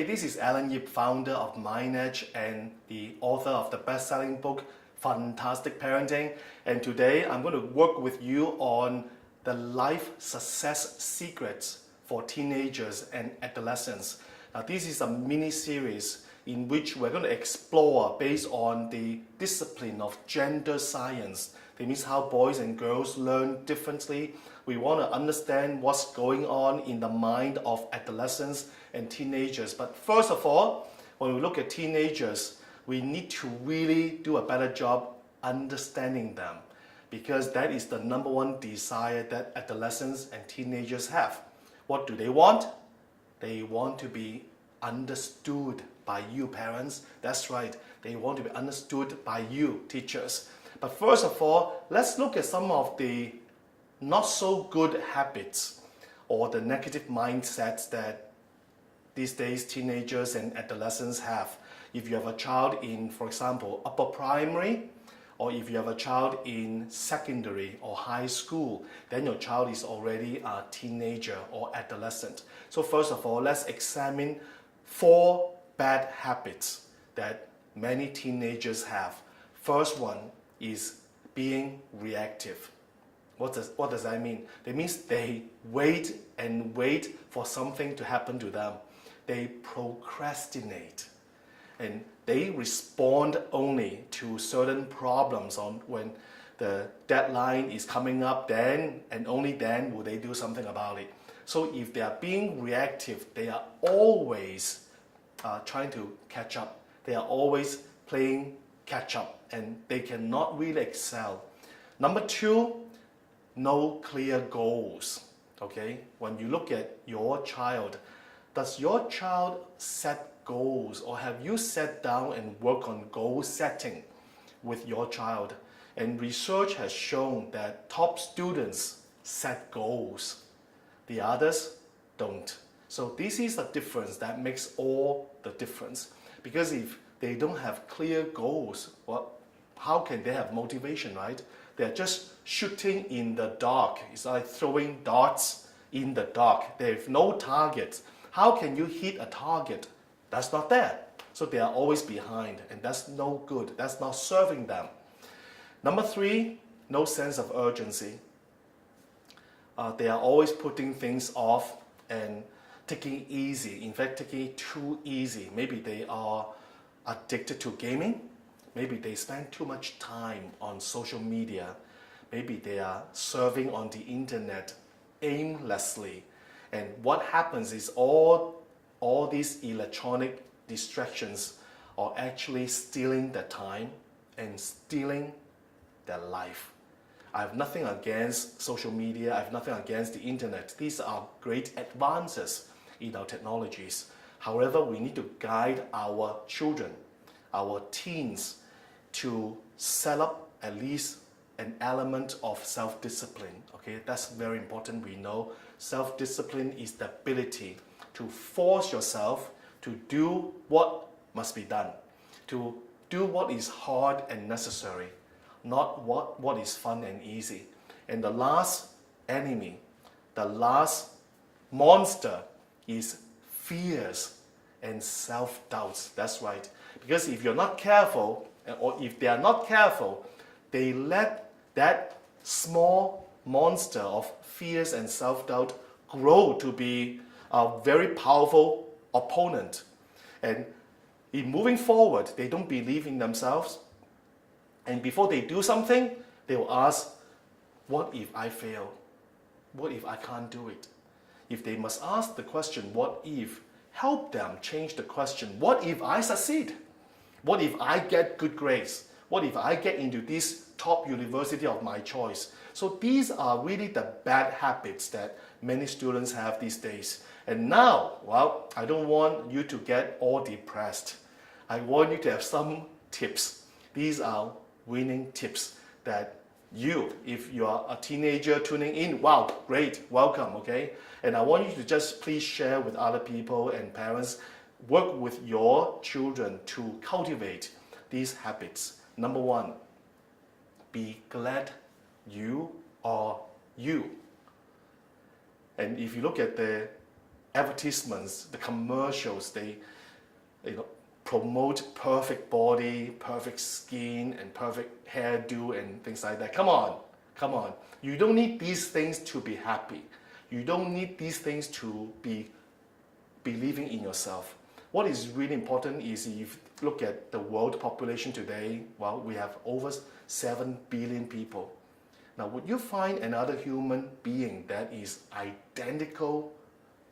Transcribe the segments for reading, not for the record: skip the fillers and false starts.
Hey, this is Alan Yip, founder of MindEdge and the author of the best-selling book, Fantastic Parenting. And today I'm going to work with you on the life success secrets for teenagers and adolescents. Now, this is a mini-series in which we're going to explore based on the discipline of gender science. That means how boys and girls learn differently. We want to understand what's going on in the mind of adolescents and teenagers. But first of all, when we look at teenagers, we need to really do a better job understanding them, because that is the number one desire that adolescents and teenagers have. What do they want? They want to be understood by you parents. That's right, they want to be understood by you teachers. But first of all, let's look at some of the not so good habits or the negative mindsets that these days teenagers and adolescents have. If you have a child in, for example, upper primary, or if you have a child in secondary or high school, then your child is already a teenager or adolescent. So first of all, let's examine 4 bad habits that many teenagers have. First one is being reactive. What does that mean? That means they wait and wait for something to happen to them. They procrastinate. And they respond only to certain problems on when the deadline is coming up, then and only then will they do something about it. So if they are being reactive, they are always trying to catch up. They are always playing catch up, and they cannot really excel. Number 2, no clear goals. Okay, when you look at your child, does your child set goals, or have you sat down and work on goal setting with your child? And research has shown that top students set goals, the others don't. So this is a difference that makes all the difference, because if they don't have clear goals, well, how can they have motivation, right? They're just shooting in the dark. It's like throwing darts in the dark. They have no targets. How can you hit a target that's not there? So they are always behind, and that's no good. That's not serving them. Number 3, no sense of urgency. They are always putting things off and taking it easy. In fact, taking it too easy. Maybe they are addicted to gaming. Maybe they spend too much time on social media. Maybe they are surfing on the internet aimlessly. And what happens is all these electronic distractions are actually stealing their time and stealing their life. I have nothing against social media. I have nothing against the internet. These are great advances in our technologies. However, we need to guide our children, our teens, to set up at least an element of self-discipline. Okay, that's very important. We know self-discipline is the ability to force yourself to do what must be done, to do what is hard and necessary, not what is fun and easy. And the last enemy, the last monster is fears and self-doubts. That's right. Because if you're not careful, or if they are not careful, they let that small monster of fears and self-doubt grow to be a very powerful opponent. And in moving forward, they don't believe in themselves. And before they do something, they will ask, what if I fail? What if I can't do it? If they must ask the question, what if, help them change the question, what if I succeed? What if I get good grades? What if I get into this top university of my choice? So these are really the bad habits that many students have these days. And now, well, I don't want you to get all depressed. I want you to have some tips. These are winning tips that you, if you are a teenager tuning in, wow, great, welcome, okay? And I want you to just please share with other people and parents. Work with your children to cultivate these habits. Number 1, be glad you are you. And if you look at the advertisements, the commercials, they promote perfect body, perfect skin, and perfect hairdo and things like that. Come on, come on. You don't need these things to be happy. You don't need these things to be believing in yourself. What is really important is if you look at the world population today, well, we have over 7 billion people. Now, would you find another human being that is identical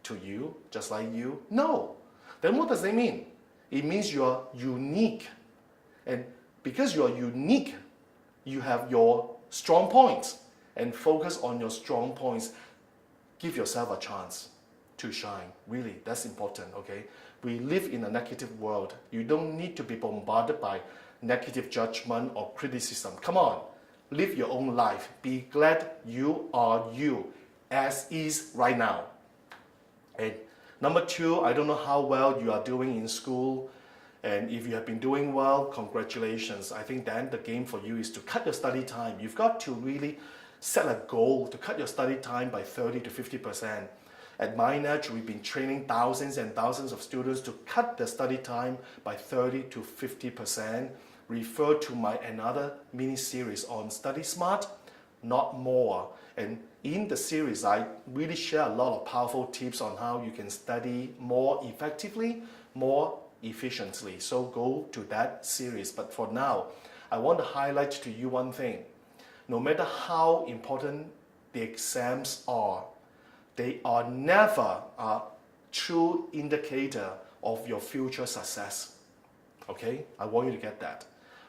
to you, just like you? No. Then what does that mean? It means you are unique. And because you are unique, you have your strong points. And focus on your strong points. Give yourself a chance to shine. Really, that's important, okay? We live in a negative world. You don't need to be bombarded by negative judgment or criticism. Come on, live your own life. Be glad you are you, as is right now. And number 2, I don't know how well you are doing in school. And if you have been doing well, congratulations. I think then the game for you is to cut your study time. You've got to really set a goal to cut your study time by 30 to 50%. At MindEdge, we've been training thousands and thousands of students to cut their study time by 30 to 50%. Refer to my another mini-series on Study Smart, Not More. And in the series, I really share a lot of powerful tips on how you can study more effectively, more efficiently. So go to that series. But for now, I want to highlight to you one thing. No matter how important the exams are, they are never a true indicator of your future success. Okay? I want you to get that.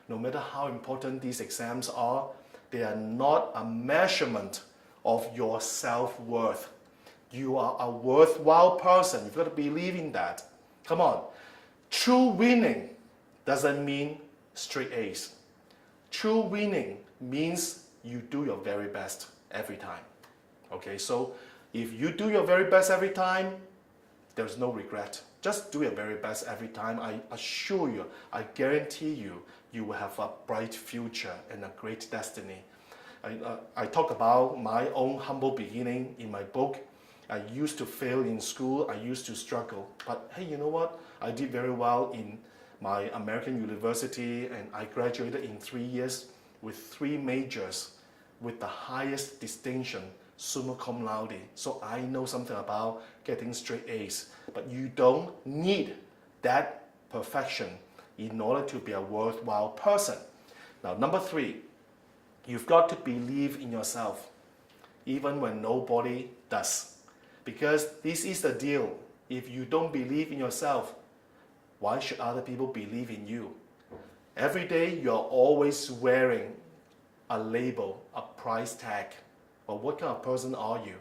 No matter how important these exams are, they are not a measurement of your self-worth. You are a worthwhile person. You've got to believe in that. Come on. True winning doesn't mean straight A's. True winning means you do your very best every time. Okay, so if you do your very best every time, there's no regret. Just do your very best every time. I assure you, I guarantee you, you will have a bright future and a great destiny. I talk about my own humble beginning in my book. I used to fail in school. I used to struggle. But hey, you know what? I did very well in my American university, and I graduated in 3 years with 3 majors with the highest distinction, summa cum laude. So I know something about getting straight A's. But you don't need that perfection in order to be a worthwhile person. Now, number 3, you've got to believe in yourself, even when nobody does. Because this is the deal. If you don't believe in yourself, why should other people believe in you? Every day you're always wearing a label, a price tag. Well, what kind of person are you?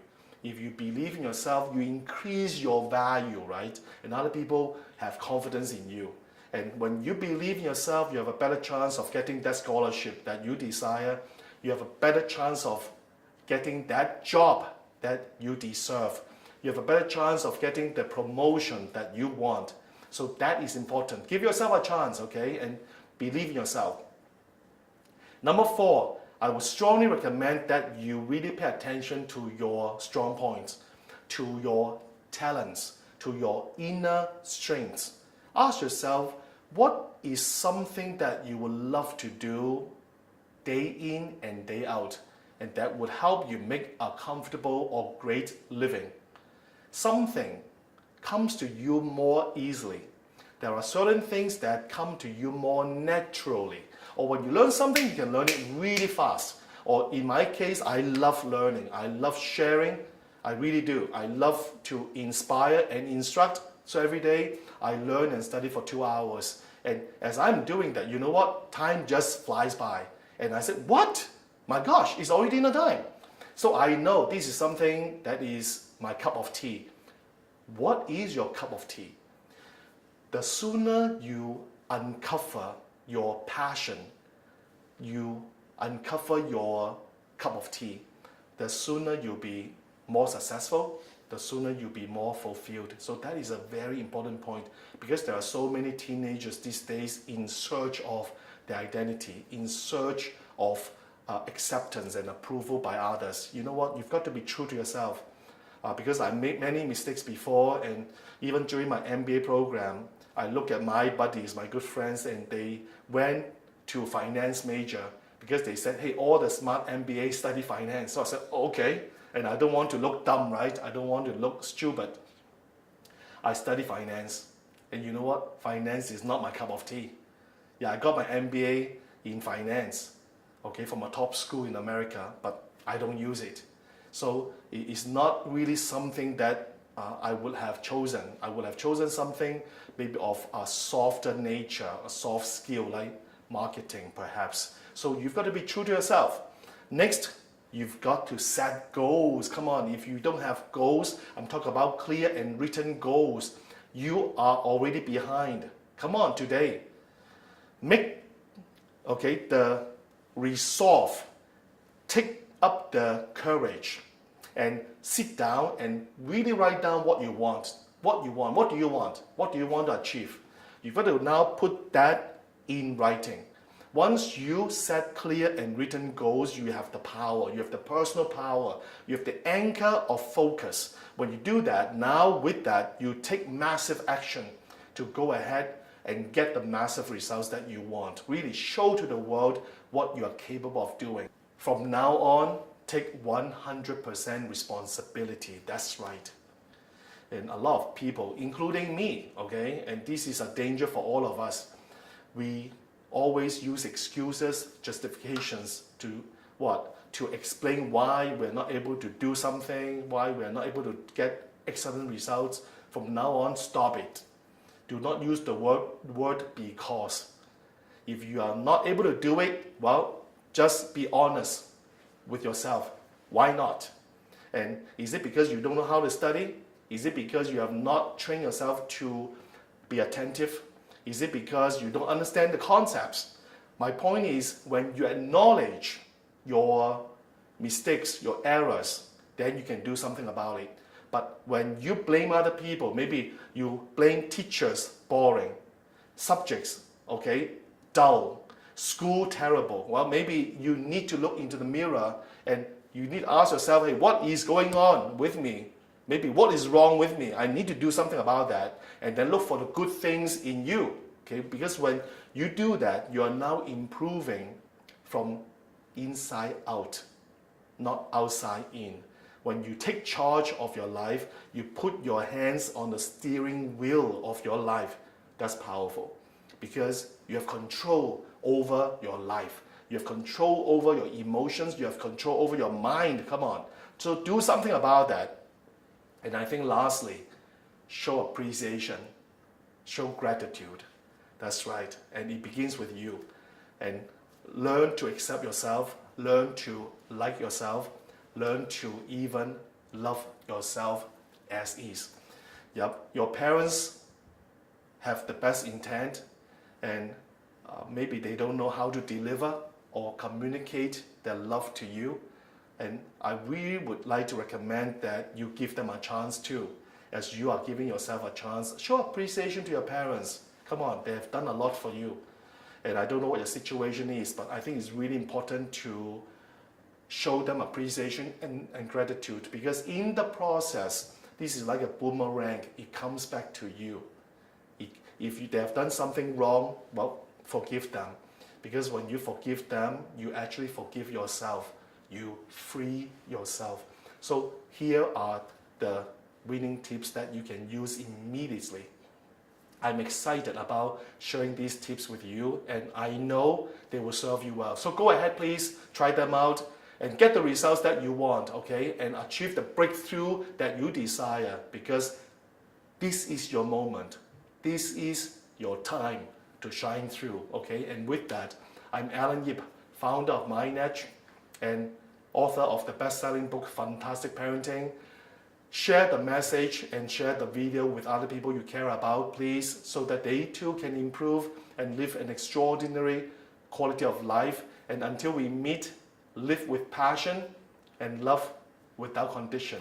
If you believe in yourself, you increase your value, right? And other people have confidence in you. And when you believe in yourself, you have a better chance of getting that scholarship that you desire. You have a better chance of getting that job that you deserve. You have a better chance of getting the promotion that you want. So that is important. Give yourself a chance, okay? And believe in yourself. Number 4, I would strongly recommend that you really pay attention to your strong points, to your talents, to your inner strengths. Ask yourself, what is something that you would love to do day in and day out, and that would help you make a comfortable or great living? Something comes to you more easily. There are certain things that come to you more naturally. Or when you learn something, you can learn it really fast. Or in my case, I love learning. I love sharing. I really do. I love to inspire and instruct. So every day, I learn and study for 2 hours. And as I'm doing that, you know what? Time just flies by. And I said, what? My gosh, it's already dinner time. So I know this is something that is my cup of tea. What is your cup of tea? The sooner you uncover your passion, you uncover your cup of tea, the sooner you'll be more successful, the sooner you'll be more fulfilled. So that is a very important point, because there are so many teenagers these days in search of their identity, in search of acceptance and approval by others. You know what? You've got to be true to yourself. because I made many mistakes before, and even during my MBA program, I look at my buddies, my good friends, and they went to finance major because they said, hey, all the smart MBA study finance. So I said, okay, and I don't want to look dumb, right? I don't want to look stupid. I study finance, and you know what? Finance is not my cup of tea. Yeah, I got my MBA in finance, okay, from a top school in America, but I don't use it. So it is not really something that I would have chosen. I would have chosen something maybe of a softer nature, a soft skill like marketing perhaps. So you've got to be true to yourself. Next, you've got to set goals. Come on, if you don't have goals, I'm talking about clear and written goals, you are already behind. Come on, today. Make, okay, the resolve, take up the courage and sit down and really write down what you want. What you want, what do you want? What do you want to achieve? You've got to now put that in writing. Once you set clear and written goals, you have the power, you have the personal power, you have the anchor of focus. When you do that, now with that, you take massive action to go ahead and get the massive results that you want. Really show to the world what you are capable of doing. From now on, take 100% responsibility. That's right. And a lot of people, including me, okay, and this is a danger for all of us, we always use excuses, justifications to what? To explain why we're not able to do something, why we're not able to get excellent results. From now on, stop it. Do not use the word because. If you are not able to do it, well, just be honest with yourself. Why not? And is it because you don't know how to study? Is it because you have not trained yourself to be attentive? Is it because you don't understand the concepts? My point is, when you acknowledge your mistakes, your errors, then you can do something about it. But when you blame other people, maybe you blame teachers, boring, subjects, okay, dull, school terrible. Well, maybe you need to look into the mirror and you need to ask yourself, hey, what is going on with me? Maybe what is wrong with me? I need to do something about that. And then look for the good things in you. Okay? Because when you do that, you are now improving from inside out, not outside in. When you take charge of your life, you put your hands on the steering wheel of your life. That's powerful because you have control over your life. You have control over your emotions. You have control over your mind. Come on. So do something about that. And I think lastly, show appreciation, show gratitude. That's right. And it begins with you. And learn to accept yourself, learn to like yourself, learn to even love yourself as is. Yep, your parents have the best intent and maybe they don't know how to deliver or communicate their love to you. And I really would like to recommend that you give them a chance too, as you are giving yourself a chance. Show appreciation to your parents. Come on, they have done a lot for you. And I don't know what your situation is, but I think it's really important to show them appreciation and gratitude, because in the process, this is like a boomerang. It comes back to you. If they have done something wrong, well, forgive them. Because when you forgive them, you actually forgive yourself. You free yourself. So here are the winning tips that you can use immediately. I'm excited about sharing these tips with you, and I know they will serve you well. So go ahead, please, try them out and get the results that you want, okay? And achieve the breakthrough that you desire, because this is your moment. This is your time to shine through, okay? And with that, I'm Alan Yip, founder of MindEdge and author of the best-selling book, Fantastic Parenting. Share the message and share the video with other people you care about, please, so that they too can improve and live an extraordinary quality of life. And until we meet, live with passion and love without condition.